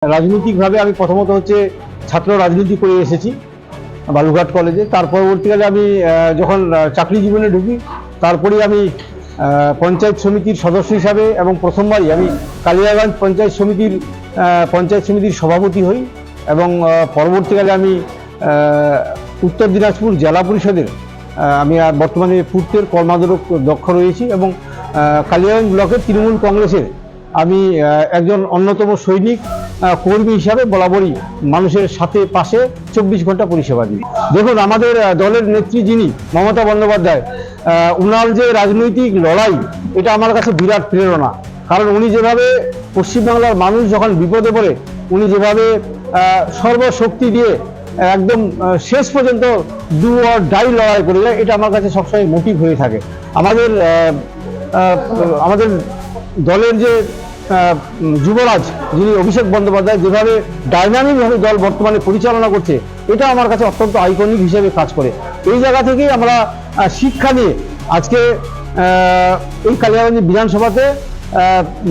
রাজনৈতিকভাবে আমি প্রথমত হচ্ছে ছাত্র রাজনীতি করে এসেছি বালুঘাট কলেজে। তার পরবর্তীকালে আমি যখন চাকরি জীবনে ঢুকি, তারপরেই আমি পঞ্চায়েত সমিতির সদস্য হিসাবে এবং প্রথমবারই আমি কালিয়াগঞ্জ পঞ্চায়েত সমিতির সভাপতি হই এবং পরবর্তীকালে আমি উত্তর দিনাজপুর জেলা পরিষদের আমি বর্তমানে পূর্তের কর্মাধ্যক্ষ রয়েছি এবং কালিয়াগঞ্জ ব্লকের তৃণমূল কংগ্রেসের আমি একজন অন্যতম সৈনিক কর্মী হিসাবে বরাবরই মানুষের সাথে পাশে 24 ঘন্টা পরিষেবা দিই। দেখুন, আমাদের দলের নেত্রী যিনি মমতা বন্দ্যোপাধ্যায়, উনার যে রাজনৈতিক লড়াই, এটা আমার কাছে বিরাট প্রেরণা। কারণ উনি যেভাবে পশ্চিমবাংলার মানুষ যখন বিপদে পড়ে উনি যেভাবে সর্বশক্তি দিয়ে একদম শেষ পর্যন্ত ডু অর ডাই লড়াই করে যায়, এটা আমার কাছে সবসময় মোটিভ হয়ে থাকে। আমাদের দলের যে যুবরাজ যিনি অভিষেক বন্দ্যোপাধ্যায় যেভাবে ডাইনামিকভাবে দল বর্তমানে পরিচালনা করছে, এটা আমার কাছে অত্যন্ত আইকনিক হিসেবে কাজ করে। এই জায়গা থেকেই আমরা শিক্ষা নিয়ে আজকে এই কালিয়াগঞ্জ বিধানসভাতে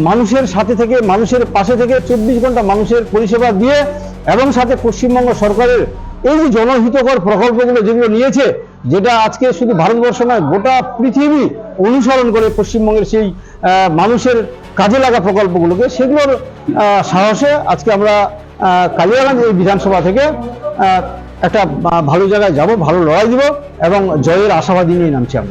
মানুষের সাথে থেকে, মানুষের পাশে থেকে 24 ঘন্টা মানুষের পরিষেবা দিয়ে এবং সাথে পশ্চিমবঙ্গ সরকারের এই যে জনহিতকর প্রকল্পগুলো যেগুলো নিয়েছে, যেটা আজকে শুধু ভারতবর্ষ নয় গোটা পৃথিবী অনুসরণ করে পশ্চিমবঙ্গের সেই মানুষের কাজে লাগা প্রকল্পগুলোকে, সেগুলোর সাহসে আজকে আমরা কালিয়াগঞ্জ এই বিধানসভা থেকে একটা ভালো জায়গায় যাব, ভালো লড়াই দিব এবং জয়ের আশাবাদী নিয়ে নামছি আমরা।